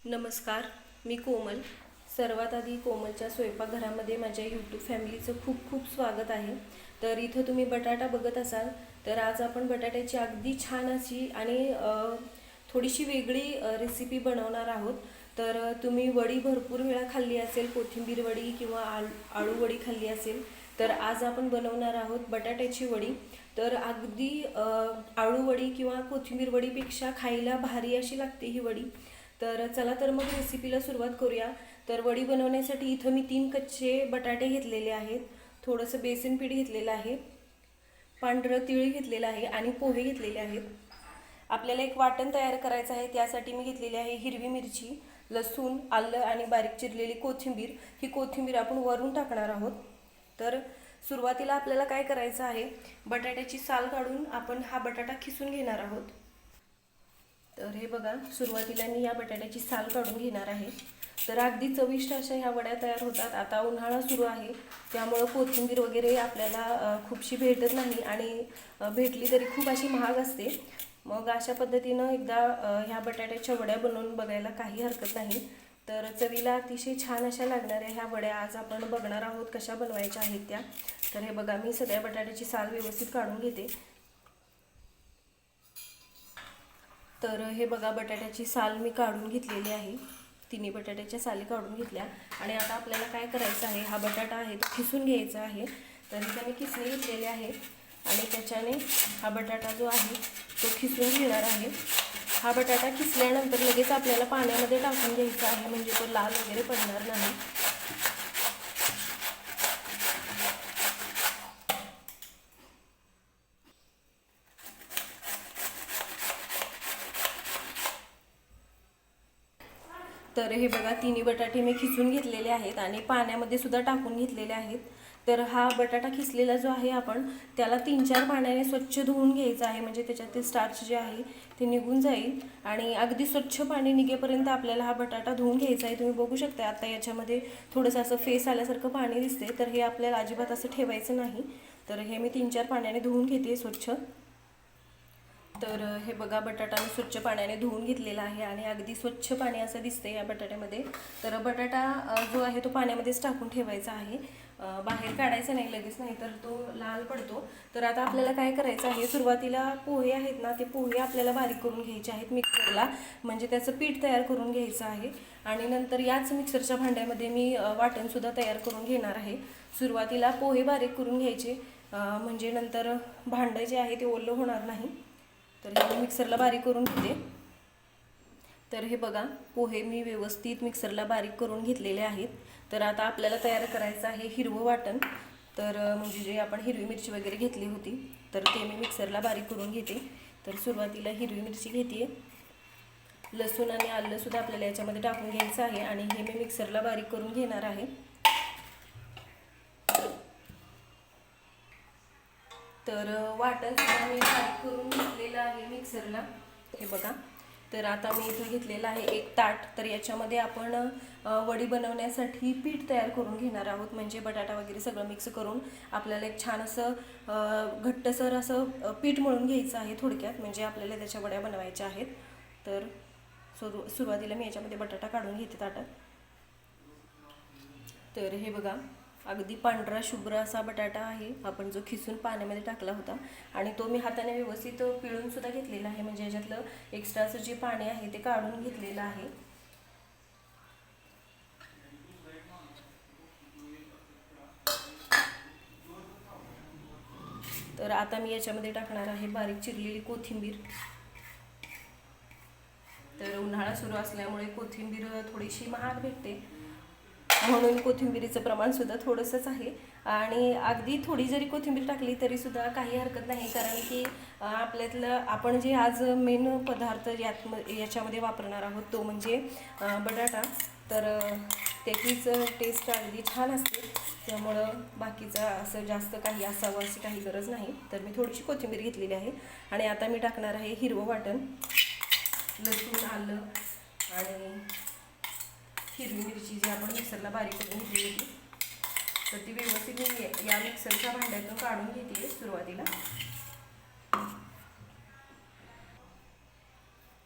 नमस्कार, मी कोमल. सर्वात आधी कोमलच्या स्वयंपाकघरामध्ये माझ्या यूट्यूब फॅमिलीचं खूप खूप स्वागत आहे. तर इथं तुम्ही बटाटा बघत असाल, तर आज आपण बटाट्याची अगदी छान अशी आणि थोडीशी वेगळी रेसिपी बनवणार आहोत. तर तुम्ही वडी भरपूर वेळा खाल्ली असेल, कोथिंबीर वडी किंवा आळू वडी खाल्ली असेल. तर आज आपण बनवणार आहोत बटाट्याची वडी. तर अगदी आळू वडी किंवा कोथिंबीर वडीपेक्षा खायला भारी अशी लागते ही वडी. तर चला तर मग रेसिपीला सुरुवात करूया. तर वडी बनवण्यासाठी इथं मी 3 कच्चे बटाटे घेतलेले आहेत, थोडंसं बेसन पीठ घेतलेलं आहे, पांढरं तीळ घेतलेलं आहे आणि पोहे घेतलेले आहेत. आपल्याला एक वाटण तयार करायचं आहे. त्यासाठी मी घेतलेली आहे हिरवी मिरची, लसूण, आलं आणि बारीक चिरलेली कोथिंबीर. ही कोथिंबीर आपण वरून टाकणार आहोत. तर सुरुवातीला आपल्याला काय करायचं आहे, बटाट्याची साल काढून आपण हा बटाटा खिसून घेणार आहोत. तर हे बघा, सुरुवातीला मी या बटाट्याची साल काढून घेणार आहे. तर अगदी चविष्ट अशा ह्या वड्या तयार होतात. आता उन्हाळा सुरू आहे, त्यामुळं कोथिंबीर वगैरे आपल्याला खूपशी भेटत नाही आणि भेटली तरी खूप अशी महाग असते. मग अशा पद्धतीनं एकदा ह्या बटाट्याच्या वड्या बनवून बघायला काही हरकत नाही. तर चवीला अतिशय छान अशा लागणाऱ्या ह्या वड्या आज आपण बघणार आहोत कशा बनवायच्या आहेत त्या. तर हे बघा, मी सगळ्या बटाट्याची साल व्यवस्थित काढून घेते. तर हे बघा, बटाट्याची साल मी काढून घेतलेली आहे. तिन्ही बटाट्याच्या साली काढून घेतल्या आणि आता आपल्याला काय करायचं आहे, हा बटाटा आहे तो खिसून घ्यायचा आहे. तर इथे मी किसणी घेतलेले आहे आणि त्याच्याने हा बटाटा जो आहे तो खिसून घेणार आहे. हा बटाटा खिसल्यानंतर लगेच आपल्याला पाण्यामध्ये टाकून घ्यायचा आहे, म्हणजे तो लाल वगैरे पडणार नाही. तर हे बघा, तिन्ही बटाटे मी खिसून घेतलेले आहेत आणि पाण्यामध्ये सुद्धा टाकून घेतलेले आहेत. तर हा बटाटा खिसलेला जो आहे आपण त्याला 3-4 पाण्याने स्वच्छ धुवून घ्यायचा आहे, म्हणजे त्याच्यातील स्टार्च जे आहे ते निघून जाईल. आणि अगदी स्वच्छ पाणी निघेपर्यंत आपल्याला हा बटाटा धुवून घ्यायचा आहे. तुम्ही बघू शकता आता याच्यामध्ये थोडंसं असं फेस आल्यासारखं पाणी दिसते. तर हे आपल्याला अजिबात असं ठेवायचं नाही. तर हे मी 3-4 पाण्याने धुवून घेते स्वच्छ. तर हे बघा, बटाटा मी स्वच्छ पाण्याने धुवून घेतलेला आहे आणि अगदी स्वच्छ पाणी असं दिसते या बटाट्यामध्ये. तर बटाटा जो आहे तो पाण्यामध्येच टाकून ठेवायचा आहे, बाहेर काढायचा नाही लगेच, नाही तर तो लाल पडतो. तर आता आपल्याला काय करायचं आहे, सुरुवातीला पोहे आहेत ना, ते पोहे आपल्याला बारीक करून घ्यायचे आहेत मिक्सरला, म्हणजे त्याचं पीठ तयार करून घ्यायचं आहे. आणि नंतर याच मिक्सरच्या भांड्यामध्ये मी वाटणसुद्धा तयार करून घेणार आहे. सुरुवातीला पोहे बारीक करून घ्यायचे, म्हणजे नंतर भांडं जे आहे ते ओलं होणार नाही. तर हे मिक्सरला बारीक करून घेते. तर हे बघा, पोहे मी व्यवस्थित मिक्सरला बारीक करून घेतलेले आहेत. तर आता आपल्याला तयार करायचं आहे हिरवं वाटण. तर म्हणजे जे आपण हिरवी मिरची वगैरे घेतली होती, तर ते मी मिक्सरला बारीक करून घेते. तर सुरुवातीला हिरवी मिरची घेते, लसूण आणि आलंसुद्धा आपल्याला याच्यामध्ये टाकून घ्यायचं आहे आणि हे मी मिक्सरला बारीक करून घेणार आहे. तर वाटणसुद्धा मी बारीक करून घेतलेलं आहे मिक्सरला. हे बघा, तर आता मी इथं घेतलेलं आहे एक ताट. तर याच्यामध्ये आपण वडी बनवण्यासाठी पीठ तयार करून घेणार आहोत, म्हणजे बटाटा वगैरे सगळं मिक्स करून आपल्याला एक छान असं घट्टसर असं पीठ मळून घ्यायचं आहे थोडक्यात, म्हणजे आपल्याला त्याच्या वड्या बनवायच्या आहेत. तर सुरुवातीला मी याच्यामध्ये बटाटा काढून घेते ताटात. तर हे बघा, अगदी पांढरा शुभ्र असा बटाटा आहे, आपण जो खिसून पाण्यामध्ये टाकला होता आणि तो मी हाताने व्यवस्थित पिळून सुद्धा घेतलेला आहे, म्हणजे याच्यातलं एक्स्ट्राचं जे पाणी आहे ते काढून घेतलेलं आहे. तर आता मी याच्यामध्ये टाकणार आहे बारीक चिरलेली कोथिंबीर. तर उन्हाळा सुरू असल्यामुळे कोथिंबीर थोडीशी महाग भेटते, म्हणून कोथिंबीरीचं प्रमाण सुद्धा थोडंसंच आहे. आणि अगदी थोडी जरी कोथिंबीर टाकली तरी सुद्धा काही हरकत नाही, कारण की आपल्यातलं आपण जे आज मेन पदार्थ याच्यामध्ये वापरणार आहोत तो म्हणजे बटाटा. तर त्याचीच टेस्ट अगदी छान असते, त्यामुळं बाकीचं असं जास्त काही असावं अशी काही गरज नाही. तर मी थोडीशी कोथिंबीर घेतलेली आहे आणि आता मी टाकणार आहे हिरवं वाटण, लसूण, आलं आणि हिरवी मिरची जी आपण मिक्सरला बारीक करून घेतली होती. तर ती व्यवस्थित मी या मिक्सरच्या भांड्यातून काढून घेते सुरुवातीला.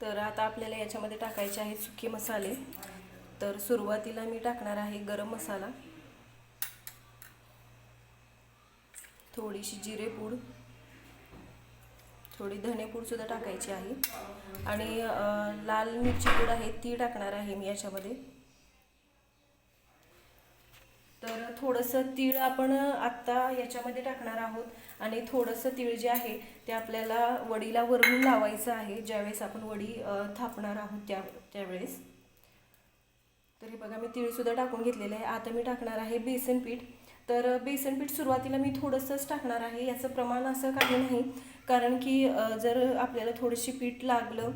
तर आता आपल्याला याच्यामध्ये टाकायचे आहेत सुके मसाले. तर सुरुवातीला मी टाकणार आहे गरम मसाला, थोडीशी जिरेपूड, थोडी धनेपूड सुद्धा टाकायची आहे आणि लाल मिरची पूड आहे ती टाकणार आहे मी याच्यामध्ये. तर थोडंसं तीळ आपण आत्ता याच्यामध्ये टाकणार आहोत आणि थोडंसं तीळ जे आहे ते आपल्याला वडीला वरून लावायचं आहे ज्यावेळेस आपण वडी थापणार आहोत त्यावेळेस. तर हे बघा मी तीळसुद्धा टाकून घेतलेलं आहे. आता मी टाकणार आहे बेसन पीठ. तर बेसन पीठ सुरुवातीला मी थोडंसंच टाकणार आहे, याचं प्रमाण असं काही नाही, कारण की जर आपल्याला थोडीशी पीठ लागलं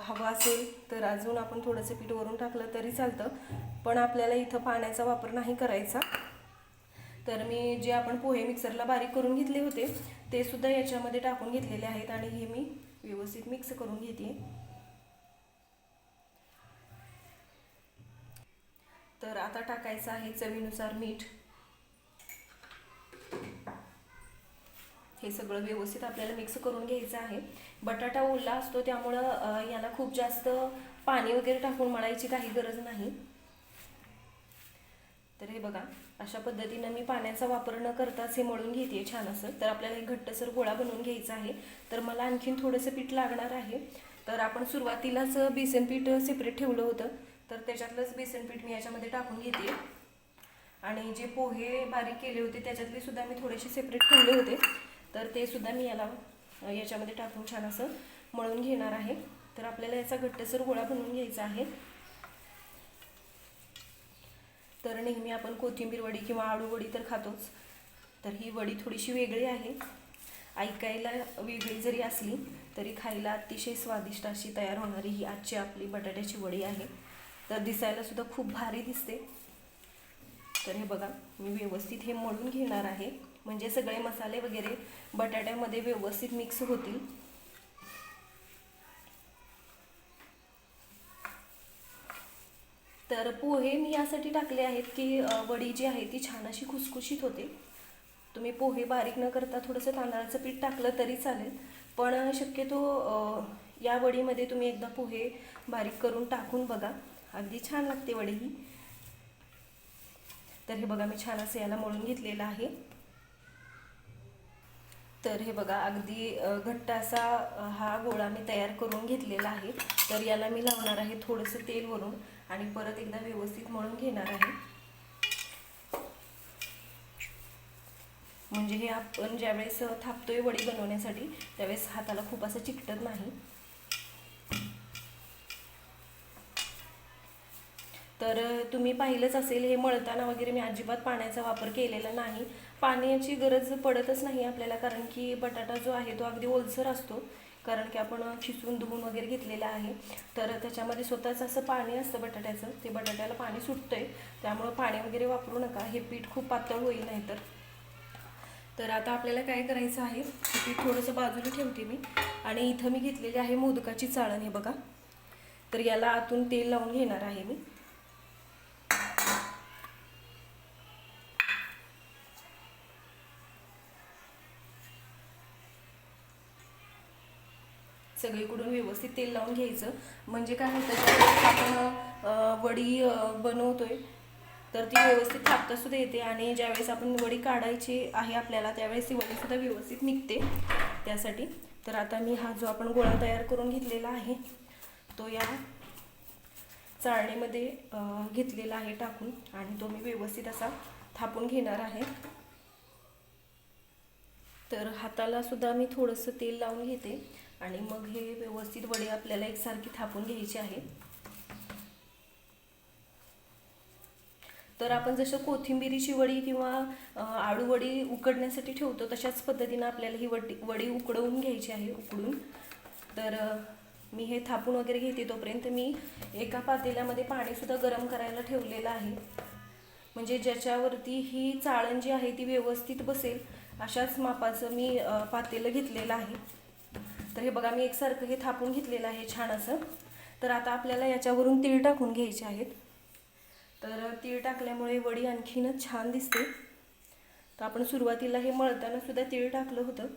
हवं असेल तर अजून आपण थोडंसं पीठ वरून टाकलं तरी चालतं, पण आपल्याला इथं पाण्याचा वापर नाही करायचा. तर मी जे आपण पोहे मिक्सरला बारीक करून घेतले होते ते सुद्धा याच्यामध्ये टाकून घेतलेले आहेत आणि हे मी व्यवस्थित मिक्स करून घेते. तर आता टाकायचं आहे चवीनुसार मीठ. हे सगळं व्यवस्थित आपल्याला मिक्स करून घ्यायचं आहे. बटाटा ओला असतो त्यामुळं याला खूप जास्त पाणी वगैरे टाकून मळायची काही गरज नाही. तर हे बघा अशा पद्धतीनं मी पाण्याचा वापर न करताच हे मळून घेते छान असं. तर आपल्याला एक घट्टसर गोळा बनवून घ्यायचा आहे. तर मला आणखीन थोडंसं पीठ लागणार आहे. तर आपण सुरुवातीलाच बेसन पीठ सेपरेट ठेवलं होतं, तर त्याच्यातलंच बेसन पीठ मी याच्यामध्ये टाकून घेते आणि जे पोहे बारीक केले होते त्याच्यातले सुद्धा मी थोडेसे सेपरेट ठेवले होते, तर ते सुद्धा मी याच्यामध्ये टाकून छान असं मळून घेणार आहे. तर आपल्याला याचा घट्टसर गोळा बनवून घ्यायचा आहे. तर नेहमी आपण कोथिंबीर वडी किंवा आळू वडी तर खातोच, तर ही वडी थोडीशी वेगळी आहे. ऐकायला वेगळी जरी असली तरी खायला अतिशय स्वादिष्ट अशी तयार होणारी ही आजची आपली बटाट्याची वडी आहे. तर दिसायला सुद्धा खूप भारी दिसते. तर हे बघा मी व्यवस्थित हे मळून घेणार आहे म्हणजे सगळे मसाले वगैरे बटाट्यामध्ये व्यवस्थित मिक्स होतील. तर पोहे मी यासाठी टाकले आहेत की वडी जी आहे ती छान अशी खुसखुशीत होते. तुम्ही पोहे बारीक न करता थोडंसं तांदळाचं पीठ टाकलं तरी चालेल, पण शक्यतो या वडीमध्ये तुम्ही एकदा पोहे बारीक करून टाकून बघा, अगदी छान लागते वडी ही. तर हे बघा मी छान असं याला मळून घेतलेलं आहे. तर हे बघा अगदी घट्ट असा हा गोळा मी तयार करून घेतलेला आहे. तर याला मी लावणार आहे थोडंसं तेल वरून आणि परत एकदा व्यवस्थित मळून घेणार आहे. म्हणजे हे आपण ज्यावेळेस थापतोय वडी बनवण्यासाठी त्यावेळेस हाताला खूप असं चिकटत नाही. तर तुम्ही पाहिलंच असेल हे मळताना वगैरे मी अजिबात पाण्याचा वापर केलेला नाही. पाण्याची गरज पडतच नाही आपल्याला, कारण की बटाटा जो आहे तो अगदी ओलसर असतो, कारण की आपण खिसून धुवून वगैरे घेतलेला आहे. तर त्याच्यामध्ये स्वतःच असं पाणी असतं बटाट्याचं, ते बटाट्याला पाणी सुटतंय, त्यामुळं पाणी वगैरे वापरू नका. हे पीठ खूप पातळ होईल नाही तर आता आपल्याला काय करायचं आहे, पीठ थोडंसं बाजूला ठेवते मी आणि इथं मी घेतलेली आहे मोदकाची चाळण. हे बघा, तर याला आतून तेल लावून घेणार आहे मी. सगळीकडून व्यवस्थित तेल लावून घ्यायचं, म्हणजे काय होतं ज्यावेळेस आपण वडी बनवतोय तर ती व्यवस्थित थापता सुद्धा येते आणि ज्यावेळेस आपण वडी काढायची आहे आपल्याला त्यावेळेस ती वडीसुद्धा व्यवस्थित निघते त्यासाठी. तर आता मी हा जो आपण गोळा तयार करून घेतलेला आहे तो या चाळणीमध्ये घेतलेला आहे टाकून आणि तो मी व्यवस्थित असा थापून घेणार आहे. तर हाताला सुद्धा मी थोडंसं तेल लावून घेते आणि मग हे व्यवस्थित वडी आपल्याला एकसारखी थापून घ्यायची आहे. तर आपण जसं कोथिंबिरीची वडी किंवा आळू वडी उकडण्यासाठी ठेवतो तशाच पद्धतीनं आपल्याला ही वडी उकडवून घ्यायची आहे, उकडून. तर मी हे थापून वगैरे घेते तोपर्यंत मी एका पातेल्यामध्ये पाणीसुद्धा गरम करायला ठेवलेलं आहे, म्हणजे ज्याच्यावरती ही चाळण जी आहे ती व्यवस्थित बसेल अशाच मापाचं मी पातेलं घेतलेलं आहे. तर हे बघा मी एकसारखं हे थापून घेतलेलं आहे छान असं. तर आता आपल्याला याच्यावरून तीळ टाकून घ्यायचे आहेत. तर तीळ टाकल्यामुळे वडी आणखीनच छान दिसते. तर आपण सुरुवातीला हे मळताना सुद्धा तीळ टाकलं होतं,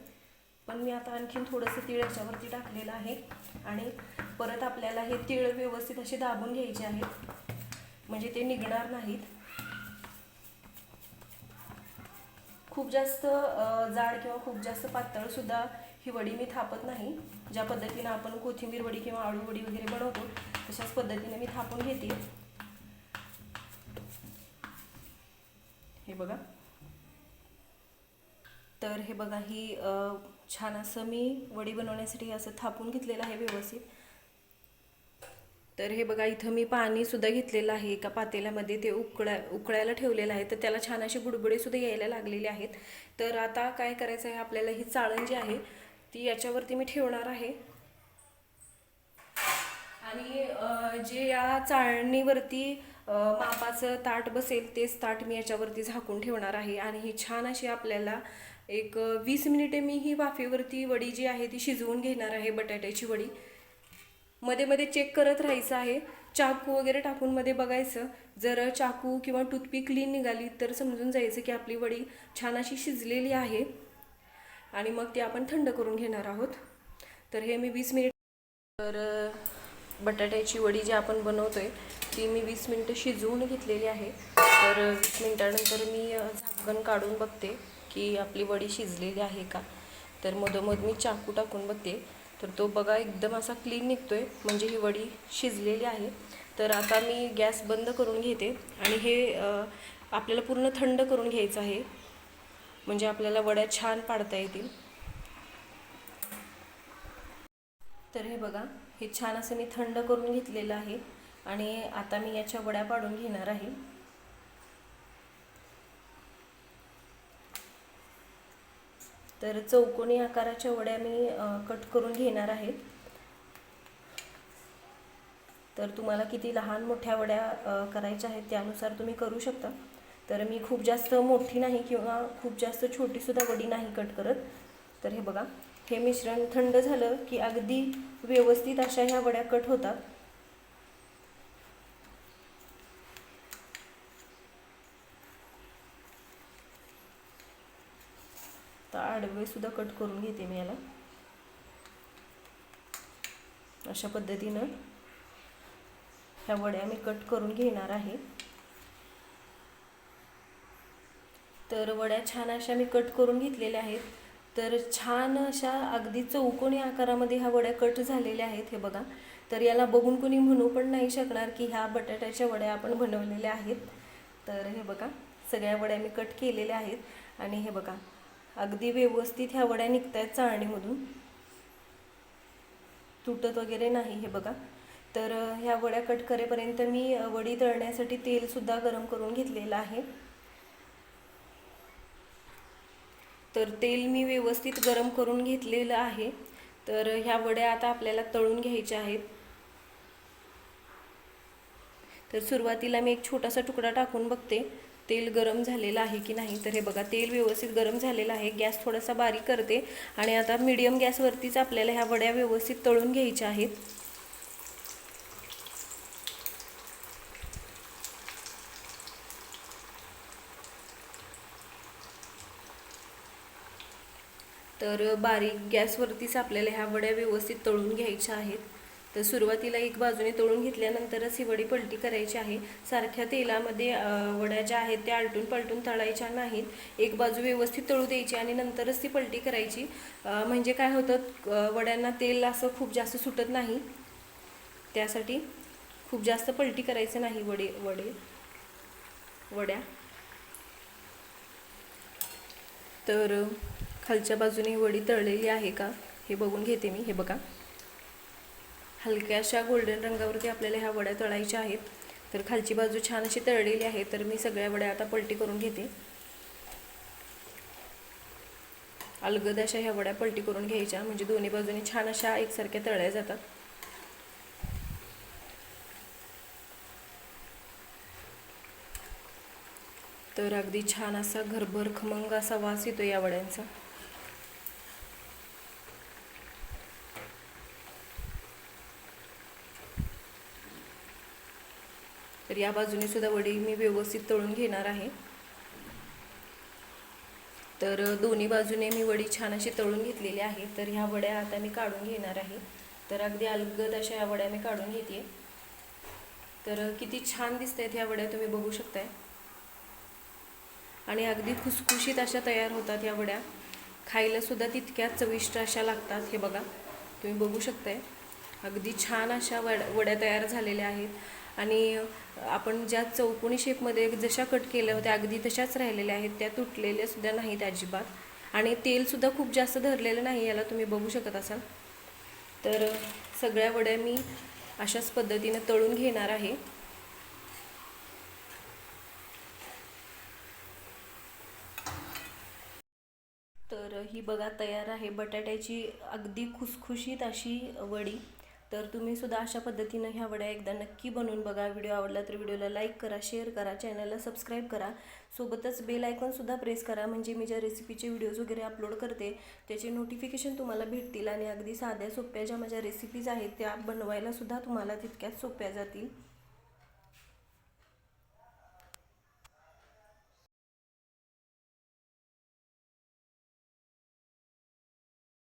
पण मी आता आणखीन थोडंसं तीळ याच्यावरती टाकलेलं आहे आणि परत आपल्याला हे तीळ व्यवस्थित असे दाबून घ्यायचे आहेत, म्हणजे ते निघणार नाहीत. खूप जास्त जाड किंवा खूप जास्त पातळ सुद्धा ही वडी मी थापत नाही. ज्या पद्धतीने आपण कोथिंबीर वडी किंवा आळू वडी वगैरे बनवतो तशाच पद्धतीने मी थापून घेते. हे बघा. तर हे बघा, ही छान असं मी वडी बनवण्यासाठी असं थापून घेतलेलं आहे व्यवस्थित. तर हे बघा, इथं मी पाणी सुद्धा घेतलेलं आहे एका पातेल्यामध्ये, ते उकळायला ठेवलेलं आहे. तर त्याला छान असे बुडबुडे सुद्धा यायला लागलेले आहेत. तर आता काय करायचं आहे आपल्याला, ही चाळण जी आहे ती याच्यावरती मी ठेवणार आहे आणि जे या चाळणीवरती मापाचं ताट बसेल तेच ताट मी याच्यावरती झाकून ठेवणार आहे. आणि ही छान अशी आपल्याला एक 20 मिनिटे मी ही वाफेवरती वडी जी आहे ती शिजवून घेणार आहे, बटाट्याची वडी. मध्ये मध्ये चेक करत राहायचं आहे, चाकू वगैरे टाकून मध्ये बघायचं. जर चाकू किंवा टूथपिक क्लीन निघाली तर समजून जायचं की आपली वडी छान अशी शिजलेली आहे. आणि मग ती आपण थंड करून घेणार आहोत. तर हे मी 20 मिनिट, तर बटाट्याची वडी जी आपण बनवतोय ती मी 20 मिनिटं शिजवून घेतलेली आहे. तर 20 मिनिटानंतर मी झाकण काढून बघते की आपली वडी शिजलेली आहे का. तर मधोमध मी चाकू टाकून बघते, तर तो बघा एकदम असा क्लीन निघतोय, म्हणजे ही वडी शिजलेली आहे. तर आता मी गॅस बंद करून घेते आणि हे आपल्याला पूर्ण थंड करून घ्यायचं आहे, म्हणजे आपल्याला वड्या छान पाडता येतील. तर हे बघा, हे छान असं मी थंड करून घेतलेलं आहे आणि आता मी याच्या वड्या पाडून घेणार आहे. तर चौकोनी आकाराच्या वड्या मी कट करून घेणार आहे. तर तुम्हाला किती लहान मोठ्या वड्या करायच्या आहेत त्यानुसार तुम्ही करू शकता. तर मी खूप जास्त मोठी नाही किंवा खूप जास्त छोटीसुद्धा वडी नाही कट करत. तर हे बघा, हे मिश्रण थंड झालं की अगदी व्यवस्थित अशा ह्या वड्या कट होतात. तर आडवे सुद्धा कट करून घेते मी याला. अशा पद्धतीनं ह्या वड्या मी कट करून घेणार आहे. तर वड्या छान अशा मी कट करून घेतलेल्या आहेत. तर छान अशा अगदी चौकोनी आकारामध्ये ह्या वड्या कट झालेल्या आहेत. हे बघा, तर याला बघून कोणी म्हणू पण नाही शकणार की ह्या बटाट्याच्या वड्या आपण बनवलेल्या आहेत. तर हे बघा, सगळ्या वड्या मी कट केलेल्या आहेत आणि हे बघा अगदी व्यवस्थित ह्या वड्या निघत आहेत चाळणीमधून, तुटत वगैरे नाही. हे बघा, तर ह्या वड्या कट करेपर्यंत मी वडी तळण्यासाठी तेलसुद्धा गरम करून घेतलेलं आहे. तर तेल मी व्यवस्थित गरम करून घेतलेलं आहे. तर ह्या वड्या आता आपल्याला तळून घ्यायच्या आहेत. तर सुरुवातीला मी एक छोटासा तुकडा टाकून बघते तेल गरम झालेलं आहे की नाही. तर हे बघा, तेल व्यवस्थित गरम झालेलं आहे. गॅस थोडासा बारीक करते आणि आता मीडियम गॅसवरतीच आपल्याला ह्या वड्या व्यवस्थित तळून घ्यायच्या आहेत. तर बारीक गॅसवरतीच आपल्याला ह्या वड्या व्यवस्थित तळून घ्यायच्या आहेत. तर सुरुवातीला एक बाजूने तळून घेतल्यानंतरच ही वडी पलटी करायची आहे. सारख्या तेलामध्ये वड्या ज्या आहेत त्या आलटून पलटून तळायच्या नाहीत. एक बाजू व्यवस्थित तळू द्यायची आणि नंतरच ती पलटी करायची. म्हणजे काय होतं, वड्यांना तेल असं खूप जास्त सुटत नाही, त्यासाठी खूप जास्त पलटी करायचं नाही वड्या. तर खालच्या बाजूने वडी तळलेली आहे का हे बघून घेते मी. हे बघा, हलक्याशा गोल्डन रंगावरती आपल्याला ह्या वड्या तळायच्या आहेत. तर खालची बाजू छान अशी तळलेली आहे. तर मी सगळ्या वड्या आता पलटी करून घेते. अलगद अशा ह्या वड्या पलटी करून घ्यायच्या, म्हणजे दोन्ही बाजूने छान अशा एकसारख्या तळल्या जातात. तर अगदी छान असा घरभर खमंग असा वास येतो या वड्यांचा. तर या बाजूने सुद्धा वडी मी व्यवस्थित तळून घेणार आहे. तर दोन्ही बाजूने मी वडी छान अशी तळून घेतलेली आहे. तर ह्या वड्या आता मी काढून घेणार आहे. तर अगदी अलगद अशा ह्या वड्या मी काढून घेते. तर किती छान दिसत आहेत ह्या वड्या, तुम्ही बघू शकताय. आणि अगदी खुसखुशीत अशा तयार होतात ह्या वड्या. खायला सुद्धा तितक्याच चविष्ट अशा लागतात. हे बघा, तुम्ही बघू शकताय. अगदी छान अशा वड्या तयार झालेल्या आहेत. आणि आपण ज्या चौकोनी शेपमध्ये जशा कट केल्या होत्या अगदी तशाच राहिलेल्या आहेत. त्या तुटलेल्या सुद्धा नाहीत अजिबात. आणि तेलसुद्धा खूप जास्त धरलेलं नाही याला, तुम्ही बघू शकत असाल. तर सगळ्या वड्या मी अशाच पद्धतीने तळून घेणार आहे. तर ही बघा तयार आहे बटाट्याची अगदी खुसखुशीत अशी वडी. तर तुम्ही सुद्धा अशा पद्धतीनं ह्या वड्या एकदा नक्की बनवून बघा. व्हिडिओ आवडला तर व्हिडिओला लाईक करा, शेअर करा, चॅनलला सबस्क्राईब करा. सोबतच बेल आयकॉनसुद्धा प्रेस करा, म्हणजे मी ज्या रेसिपीचे व्हिडिओज वगैरे अपलोड करते त्याचे नोटिफिकेशन तुम्हाला भेटतील. आणि अगदी साध्या सोप्या ज्या माझ्या रेसिपीज आहेत त्या बनवायला सुद्धा तुम्हाला तितक्याच सोप्या जातील.